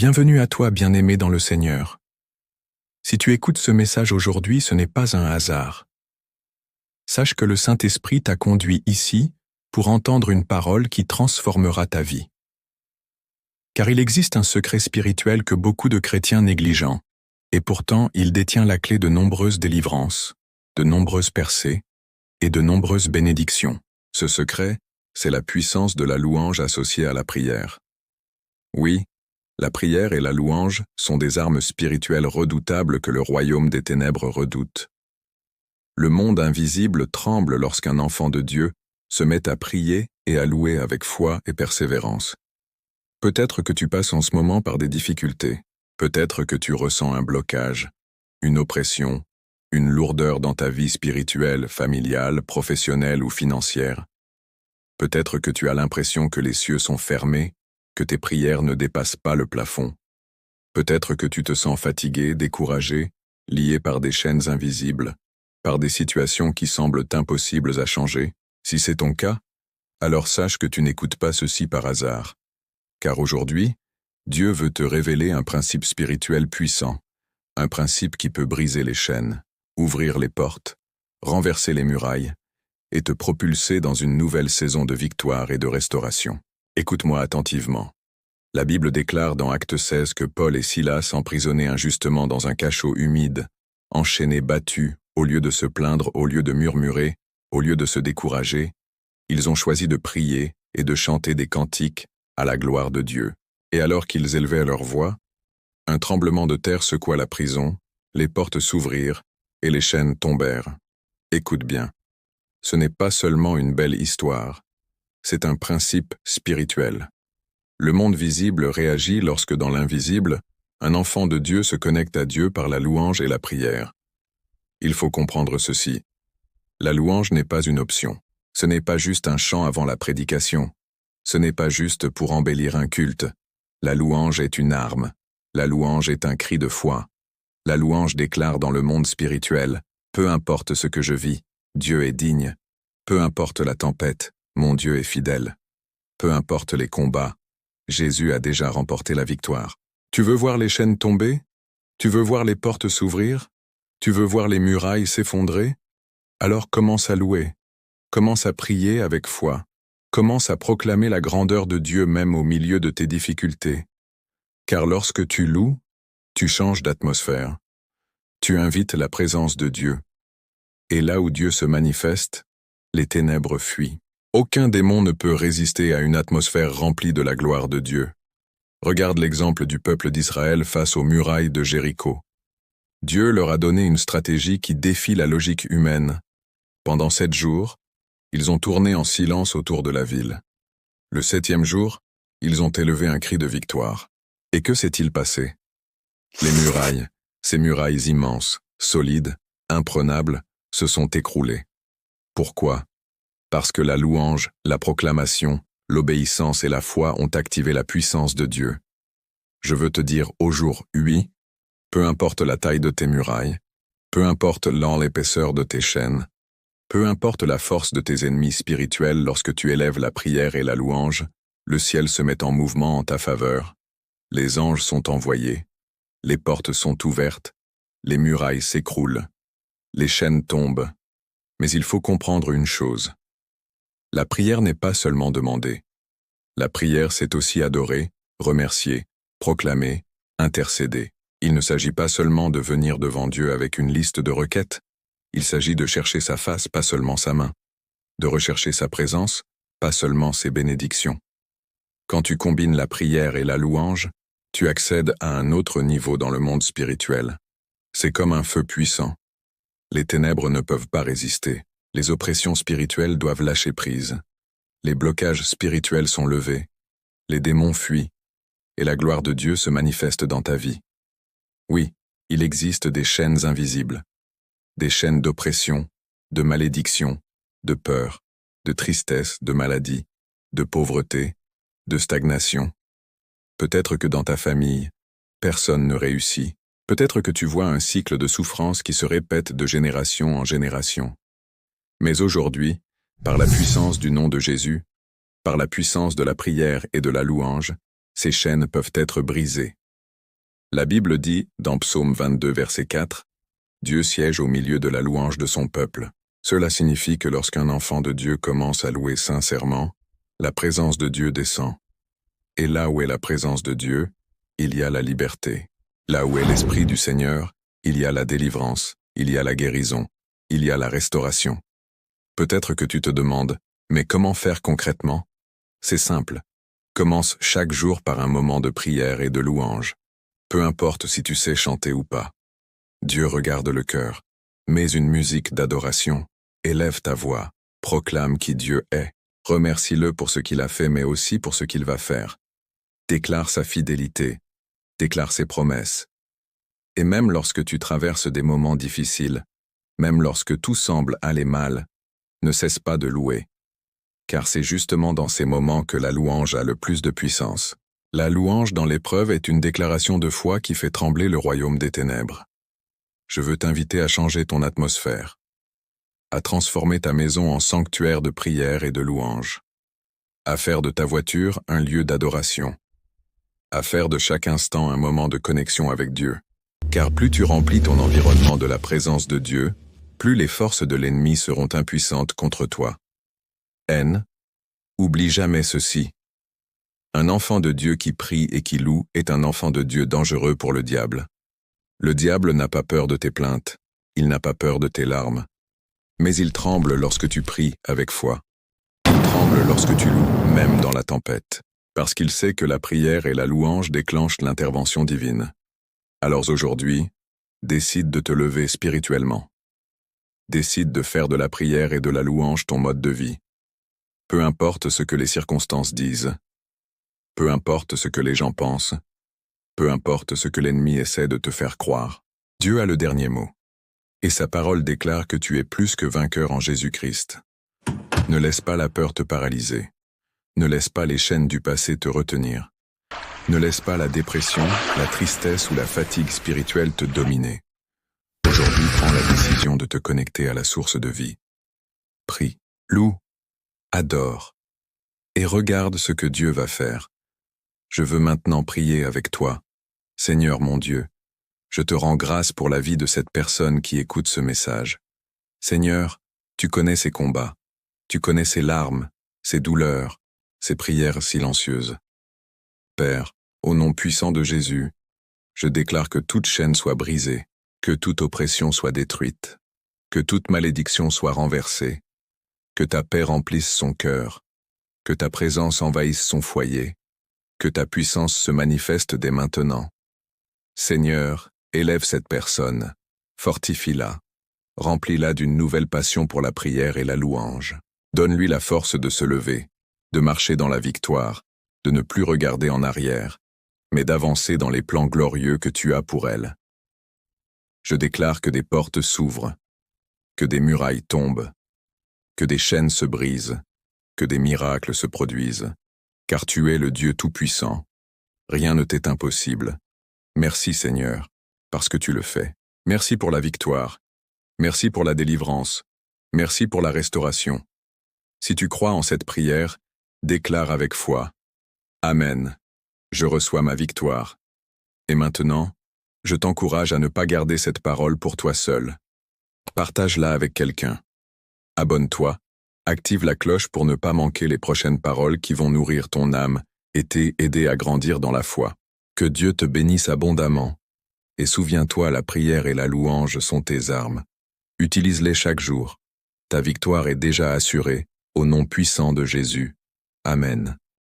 Bienvenue à toi, bien-aimé dans le Seigneur. Si tu écoutes ce message aujourd'hui, ce n'est pas un hasard. Sache que le Saint-Esprit t'a conduit ici pour entendre une parole qui transformera ta vie. Car il existe un secret spirituel que beaucoup de chrétiens négligent, et pourtant il détient la clé de nombreuses délivrances, de nombreuses percées et de nombreuses bénédictions. Ce secret, c'est la puissance de la louange associée à la prière. Oui, la prière et la louange sont des armes spirituelles redoutables que le royaume des ténèbres redoute. Le monde invisible tremble lorsqu'un enfant de Dieu se met à prier et à louer avec foi et persévérance. Peut-être que tu passes en ce moment par des difficultés, peut-être que tu ressens un blocage, une oppression, une lourdeur dans ta vie spirituelle, familiale, professionnelle ou financière. Peut-être que tu as l'impression que les cieux sont fermés, que tes prières ne dépassent pas le plafond. Peut-être que tu te sens fatigué, découragé, lié par des chaînes invisibles, par des situations qui semblent impossibles à changer. Si c'est ton cas, alors sache que tu n'écoutes pas ceci par hasard. Car aujourd'hui, Dieu veut te révéler un principe spirituel puissant, un principe qui peut briser les chaînes, ouvrir les portes, renverser les murailles, et te propulser dans une nouvelle saison de victoire et de restauration. Écoute-moi attentivement. La Bible déclare dans Actes 16 que Paul et Silas, emprisonnés injustement dans un cachot humide, enchaînés, battus, au lieu de se plaindre, au lieu de murmurer, au lieu de se décourager, ils ont choisi de prier et de chanter des cantiques à la gloire de Dieu. Et alors qu'ils élevaient leur voix, un tremblement de terre secoua la prison, les portes s'ouvrirent et les chaînes tombèrent. Écoute bien, ce n'est pas seulement une belle histoire, c'est un principe spirituel. Le monde visible réagit lorsque dans l'invisible, un enfant de Dieu se connecte à Dieu par la louange et la prière. Il faut comprendre ceci. La louange n'est pas une option. Ce n'est pas juste un chant avant la prédication. Ce n'est pas juste pour embellir un culte. La louange est une arme. La louange est un cri de foi. La louange déclare dans le monde spirituel, peu importe ce que je vis, Dieu est digne. Peu importe la tempête, mon Dieu est fidèle. Peu importe les combats, Jésus a déjà remporté la victoire. Tu veux voir les chaînes tomber? Tu veux voir les portes s'ouvrir? Tu veux voir les murailles s'effondrer? Alors commence à louer. Commence à prier avec foi. Commence à proclamer la grandeur de Dieu même au milieu de tes difficultés. Car lorsque tu loues, tu changes d'atmosphère. Tu invites la présence de Dieu. Et là où Dieu se manifeste, les ténèbres fuient. Aucun démon ne peut résister à une atmosphère remplie de la gloire de Dieu. Regarde l'exemple du peuple d'Israël face aux murailles de Jéricho. Dieu leur a donné une stratégie qui défie la logique humaine. Pendant 7 jours, ils ont tourné en silence autour de la ville. Le 7e jour, ils ont élevé un cri de victoire. Et que s'est-il passé? Les murailles, ces murailles immenses, solides, imprenables, se sont écroulées. Pourquoi? Parce que la louange, la proclamation, l'obéissance et la foi ont activé la puissance de Dieu. Je veux te dire aujourd'hui, peu importe la taille de tes murailles, peu importe l'épaisseur de tes chaînes, peu importe la force de tes ennemis spirituels lorsque tu élèves la prière et la louange, le ciel se met en mouvement en ta faveur, les anges sont envoyés, les portes sont ouvertes, les murailles s'écroulent, les chaînes tombent, mais il faut comprendre une chose. La prière n'est pas seulement demander. La prière, c'est aussi adorer, remercier, proclamer, intercéder. Il ne s'agit pas seulement de venir devant Dieu avec une liste de requêtes. Il s'agit de chercher sa face, pas seulement sa main. De rechercher sa présence, pas seulement ses bénédictions. Quand tu combines la prière et la louange, tu accèdes à un autre niveau dans le monde spirituel. C'est comme un feu puissant. Les ténèbres ne peuvent pas résister. Les oppressions spirituelles doivent lâcher prise. Les blocages spirituels sont levés. Les démons fuient. Et la gloire de Dieu se manifeste dans ta vie. Oui, il existe des chaînes invisibles. Des chaînes d'oppression, de malédiction, de peur, de tristesse, de maladie, de pauvreté, de stagnation. Peut-être que dans ta famille, personne ne réussit. Peut-être que tu vois un cycle de souffrance qui se répète de génération en génération. Mais aujourd'hui, par la puissance du nom de Jésus, par la puissance de la prière et de la louange, ces chaînes peuvent être brisées. La Bible dit, dans Psaume 22, verset 4, « Dieu siège au milieu de la louange de son peuple ». Cela signifie que lorsqu'un enfant de Dieu commence à louer sincèrement, la présence de Dieu descend. Et là où est la présence de Dieu, il y a la liberté. Là où est l'Esprit du Seigneur, il y a la délivrance, il y a la guérison, il y a la restauration. Peut-être que tu te demandes, mais comment faire concrètement? C'est simple. Commence chaque jour par un moment de prière et de louange. Peu importe si tu sais chanter ou pas. Dieu regarde le cœur. Mets une musique d'adoration. Élève ta voix. Proclame qui Dieu est. Remercie-le pour ce qu'il a fait, mais aussi pour ce qu'il va faire. Déclare sa fidélité. Déclare ses promesses. Et même lorsque tu traverses des moments difficiles, même lorsque tout semble aller mal, ne cesse pas de louer. Car c'est justement dans ces moments que la louange a le plus de puissance. La louange dans l'épreuve est une déclaration de foi qui fait trembler le royaume des ténèbres. Je veux t'inviter à changer ton atmosphère, à transformer ta maison en sanctuaire de prière et de louange, à faire de ta voiture un lieu d'adoration, à faire de chaque instant un moment de connexion avec Dieu. Car plus tu remplis ton environnement de la présence de Dieu, plus les forces de l'ennemi seront impuissantes contre toi. Oublie jamais ceci. Un enfant de Dieu qui prie et qui loue est un enfant de Dieu dangereux pour le diable. Le diable n'a pas peur de tes plaintes, il n'a pas peur de tes larmes. Mais il tremble lorsque tu pries avec foi. Il tremble lorsque tu loues, même dans la tempête, parce qu'il sait que la prière et la louange déclenchent l'intervention divine. Alors aujourd'hui, décide de te lever spirituellement. Décide de faire de la prière et de la louange ton mode de vie. Peu importe ce que les circonstances disent, peu importe ce que les gens pensent, peu importe ce que l'ennemi essaie de te faire croire, Dieu a le dernier mot. Et sa parole déclare que tu es plus que vainqueur en Jésus-Christ. Ne laisse pas la peur te paralyser. Ne laisse pas les chaînes du passé te retenir. Ne laisse pas la dépression, la tristesse ou la fatigue spirituelle te dominer. Aujourd'hui, prends la décision de te connecter à la source de vie. Prie, loue, adore, et regarde ce que Dieu va faire. Je veux maintenant prier avec toi. Seigneur mon Dieu, je te rends grâce pour la vie de cette personne qui écoute ce message. Seigneur, tu connais ses combats, tu connais ses larmes, ses douleurs, ses prières silencieuses. Père, au nom puissant de Jésus, je déclare que toute chaîne soit brisée, que toute oppression soit détruite, que toute malédiction soit renversée, que ta paix remplisse son cœur, que ta présence envahisse son foyer, que ta puissance se manifeste dès maintenant. Seigneur, élève cette personne, fortifie-la, remplis-la d'une nouvelle passion pour la prière et la louange. Donne-lui la force de se lever, de marcher dans la victoire, de ne plus regarder en arrière, mais d'avancer dans les plans glorieux que tu as pour elle. Je déclare que des portes s'ouvrent, que des murailles tombent, que des chaînes se brisent, que des miracles se produisent, car tu es le Dieu Tout-Puissant. Rien ne t'est impossible. Merci Seigneur, parce que tu le fais. Merci pour la victoire. Merci pour la délivrance. Merci pour la restauration. Si tu crois en cette prière, déclare avec foi. Amen. Je reçois ma victoire. Et maintenant, je t'encourage à ne pas garder cette parole pour toi seul. Partage-la avec quelqu'un. Abonne-toi. Active la cloche pour ne pas manquer les prochaines paroles qui vont nourrir ton âme et t'aider à grandir dans la foi. Que Dieu te bénisse abondamment. Et souviens-toi, la prière et la louange sont tes armes. Utilise-les chaque jour. Ta victoire est déjà assurée, au nom puissant de Jésus. Amen.